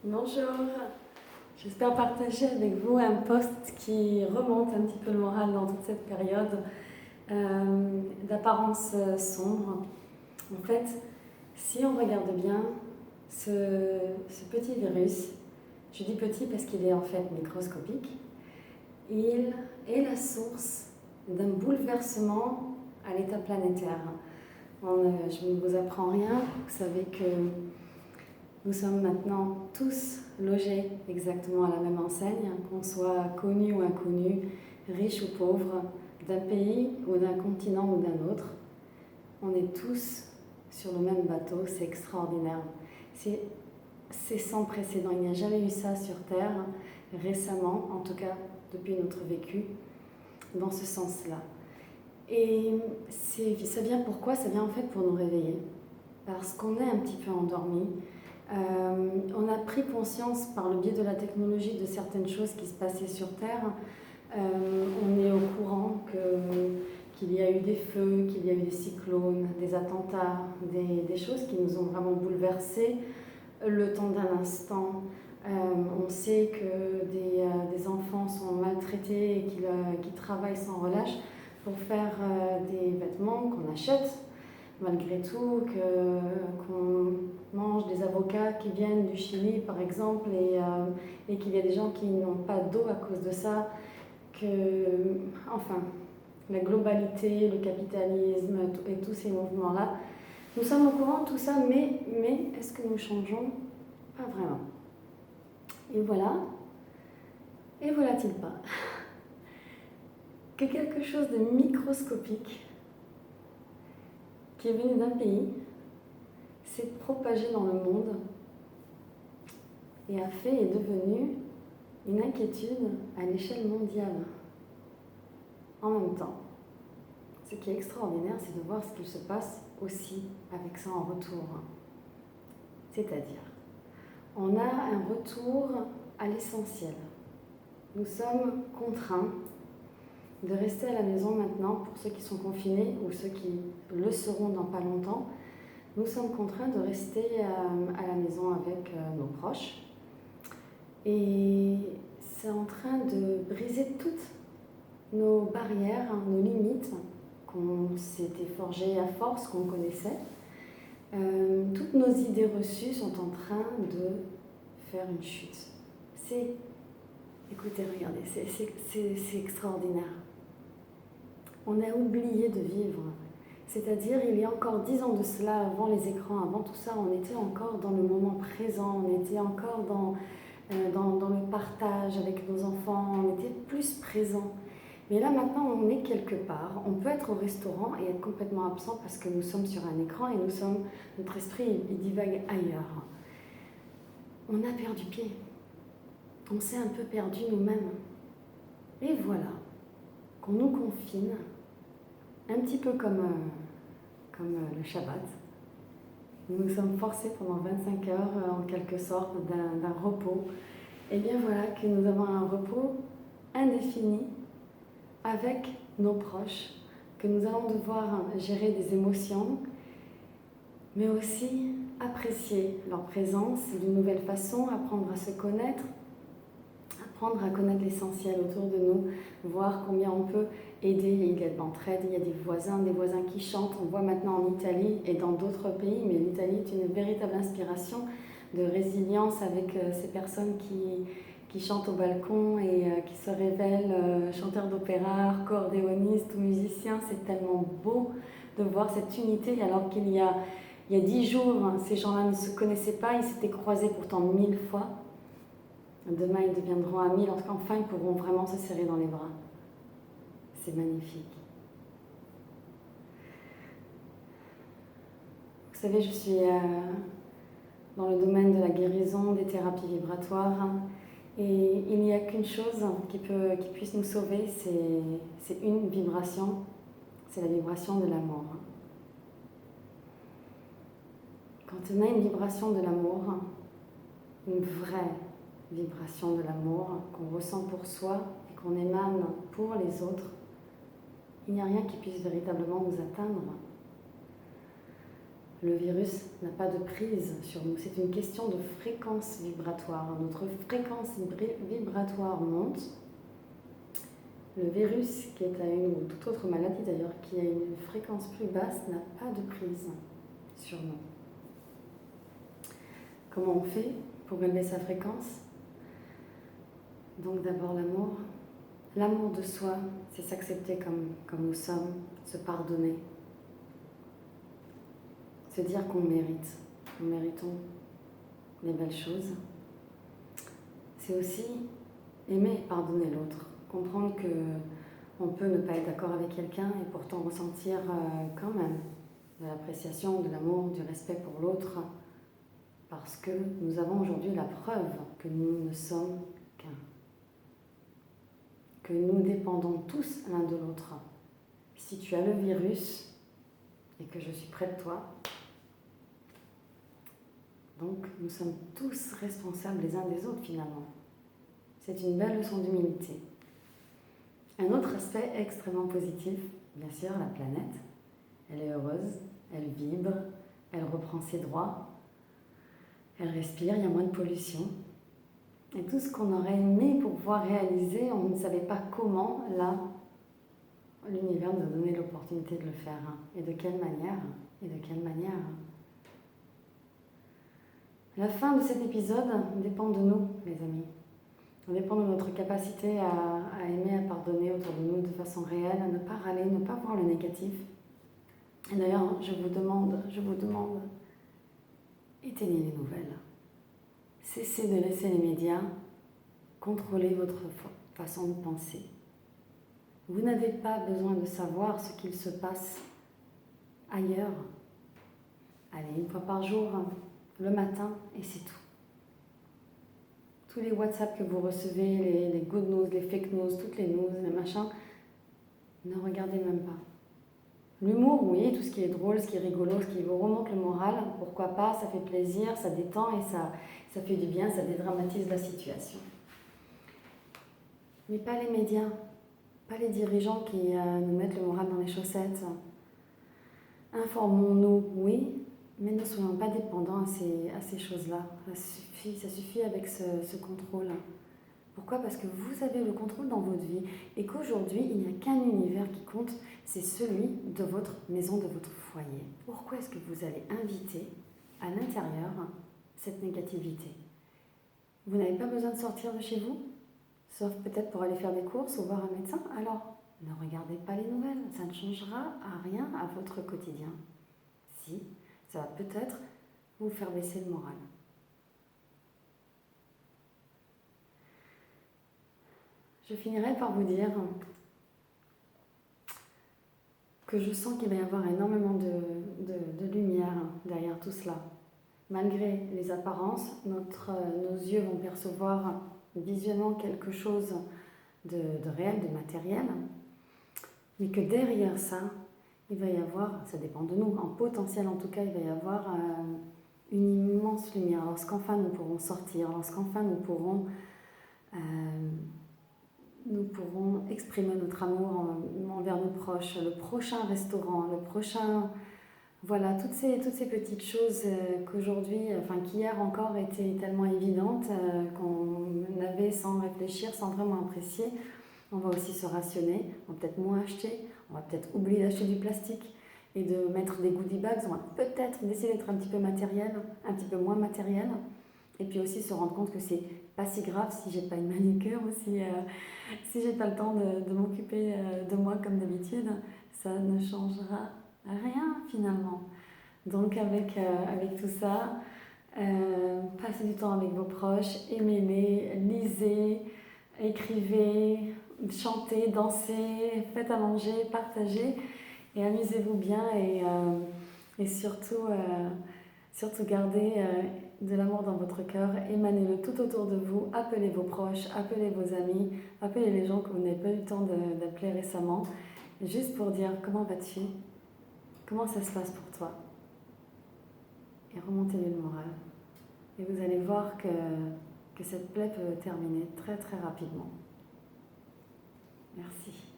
Bonjour, j'espère partager avec vous un post qui remonte un petit peu le moral dans toute cette période d'apparence sombre. En fait, si on regarde bien, ce petit virus, je dis petit parce qu'il est en fait microscopique, il est la source d'un bouleversement à l'état planétaire. Je ne vous apprends rien, vous savez que nous sommes maintenant tous logés exactement à la même enseigne, qu'on soit connu ou inconnu, riche ou pauvre, d'un pays ou d'un continent ou d'un autre. On est tous sur le même bateau, c'est extraordinaire. C'est sans précédent, il n'y a jamais eu ça sur Terre récemment, en tout cas depuis notre vécu, dans ce sens-là. Et ça vient pourquoi? Ça vient en fait pour nous réveiller, parce qu'on est un petit peu endormi. On a pris conscience par le biais de la technologie de certaines choses qui se passaient sur Terre. On est au courant qu'il y a eu des feux, qu'il y a eu des cyclones, des attentats, des choses qui nous ont vraiment bouleversés le temps d'un instant. On sait que des enfants sont maltraités et qu'ils travaillent sans relâche pour faire des vêtements qu'on achète. Malgré tout, qu'on mange des avocats qui viennent du Chili, par exemple, et qu'il y a des gens qui n'ont pas d'eau à cause de ça, enfin, la globalité, le capitalisme et tous ces mouvements-là, nous sommes au courant de tout ça, mais est-ce que nous changeons? Pas vraiment. Et voilà-t-il pas, que quelque chose de microscopique qui est venu d'un pays s'est propagé dans le monde et est devenu une inquiétude à l'échelle mondiale. En même temps, ce qui est extraordinaire, c'est de voir ce qu'il se passe aussi avec ça en retour. C'est-à-dire, on a un retour à l'essentiel. Nous sommes contraints de rester à la maison maintenant pour ceux qui sont confinés ou ceux qui le seront dans pas longtemps. Nous sommes contraints de rester à la maison avec nos proches. Et c'est en train de briser toutes nos barrières, nos limites qu'on s'était forgées à force, qu'on connaissait. Toutes nos idées reçues sont en train de faire une chute. Écoutez, regardez, c'est extraordinaire. On a oublié de vivre. C'est-à-dire, il y a encore 10 ans de cela, avant les écrans, avant tout ça, on était encore dans le moment présent, on était encore dans le partage avec nos enfants, on était plus présent. Mais là, maintenant, on est quelque part. On peut être au restaurant et être complètement absent parce que nous sommes sur un écran et notre esprit, il divague ailleurs. On a perdu pied. On s'est un peu perdu nous-mêmes. Et voilà, qu'on nous confine, un petit peu comme le Shabbat. Nous sommes forcés pendant 25 heures, en quelque sorte, d'un repos. Et bien voilà que nous avons un repos indéfini avec nos proches, que nous allons devoir gérer des émotions, mais aussi apprécier leur présence d'une nouvelle façon, apprendre à se connaître, apprendre à connaître l'essentiel autour de nous, voir combien on peut aider. Il y a de l'entraide, il y a des voisins qui chantent. On voit maintenant en Italie et dans d'autres pays, mais l'Italie est une véritable inspiration de résilience avec ces personnes qui chantent au balcon et qui se révèlent chanteurs d'opéra, accordéonistes ou musiciens. C'est tellement beau de voir cette unité alors qu'il y a 10 jours, ces gens-là ne se connaissaient pas, ils s'étaient croisés pourtant 1000 fois. Demain, ils deviendront amis, enfin, ils pourront vraiment se serrer dans les bras. C'est magnifique. Vous savez, je suis dans le domaine de la guérison, des thérapies vibratoires, et il n'y a qu'une chose qui puisse nous sauver, c'est une vibration, c'est la vibration de l'amour. Quand on a une vibration de l'amour, une vraie vibration de l'amour qu'on ressent pour soi et qu'on émane pour les autres, il n'y a rien qui puisse véritablement nous atteindre. Le virus n'a pas de prise sur nous. C'est une question de fréquence vibratoire. Notre fréquence vibratoire monte. Le virus, qui est à une ou toute autre maladie d'ailleurs, qui a une fréquence plus basse, n'a pas de prise sur nous. Comment on fait pour élever sa fréquence? Donc d'abord l'amour. L'amour de soi, c'est s'accepter comme nous sommes, se pardonner. Se dire qu'on mérite, nous méritons les belles choses. C'est aussi aimer et pardonner l'autre. Comprendre qu'on peut ne pas être d'accord avec quelqu'un et pourtant ressentir quand même de l'appréciation, de l'amour, du respect pour l'autre. Parce que nous avons aujourd'hui la preuve que nous ne sommes qu'un. Que nous dépendons tous l'un de l'autre. Si tu as le virus et que je suis près de toi, donc nous sommes tous responsables les uns des autres finalement. C'est une belle leçon d'humilité. Un autre aspect extrêmement positif, bien sûr, la planète. Elle est heureuse, elle vibre, elle reprend ses droits, elle respire, il y a moins de pollution. Et tout ce qu'on aurait aimé pouvoir réaliser, on ne savait pas comment, là, l'univers nous a donné l'opportunité de le faire. Et de quelle manière? La fin de cet épisode dépend de nous, les amis. Ça dépend de notre capacité à aimer, à pardonner autour de nous de façon réelle, à ne pas râler, ne pas voir le négatif. Et d'ailleurs, je vous demande, éteignez les nouvelles. Cessez de laisser les médias contrôler votre façon de penser. Vous n'avez pas besoin de savoir ce qu'il se passe ailleurs. Allez, une fois par jour, le matin, et c'est tout. Tous les WhatsApp que vous recevez, les good news, les fake news, toutes les news, les machins, ne regardez même pas. L'humour, oui, tout ce qui est drôle, ce qui est rigolo, ce qui vous remonte le moral, pourquoi pas, ça fait plaisir, ça détend et ça fait du bien, ça dédramatise la situation. Mais pas les médias, pas les dirigeants qui nous mettent le moral dans les chaussettes. Informons-nous, oui, mais ne soyons pas dépendants à ces choses-là. Ça suffit avec ce contrôle. Pourquoi? Parce que vous avez le contrôle dans votre vie et qu'aujourd'hui, il n'y a qu'un univers qui compte, c'est celui de votre maison, de votre foyer. Pourquoi est-ce que vous allez inviter à l'intérieur cette négativité? Vous n'avez pas besoin de sortir de chez vous, sauf peut-être pour aller faire des courses ou voir un médecin. Alors, ne regardez pas les nouvelles, ça ne changera à rien à votre quotidien. Si, ça va peut-être vous faire baisser le moral. Je finirai par vous dire que je sens qu'il va y avoir énormément de lumière derrière tout cela. Malgré les apparences, nos yeux vont percevoir visuellement quelque chose de réel, de matériel, mais que derrière ça, il va y avoir, ça dépend de nous, en potentiel en tout cas, il va y avoir une immense lumière. Lorsqu'enfin nous pourrons sortir, lorsqu'enfin nous pourrons exprimer notre amour envers nos proches, le prochain restaurant, le prochain... Voilà, toutes ces petites choses qui hier encore étaient tellement évidentes, qu'on avait sans réfléchir, sans vraiment apprécier. On va aussi se rationner, on va peut-être moins acheter, on va peut-être oublier d'acheter du plastique et de mettre des goodie bags, on va peut-être décider d'être un petit peu matériel, un petit peu moins matériel, et puis aussi se rendre compte que c'est pas si grave si j'ai pas une manucure ou si j'ai pas le temps de m'occuper de moi comme d'habitude, ça ne changera rien finalement. Donc avec tout ça, passez du temps avec vos proches, aimez-les, lisez, écrivez, chantez, dansez, faites à manger, partagez et amusez-vous bien et surtout gardez de l'amour dans votre cœur, émanez-le tout autour de vous, appelez vos proches, appelez vos amis, appelez les gens que vous n'avez pas eu le temps d'appeler récemment, juste pour dire comment vas-tu, comment ça se passe pour toi, et remontez-lui le moral. Et vous allez voir que cette plaie peut terminer très très rapidement. Merci.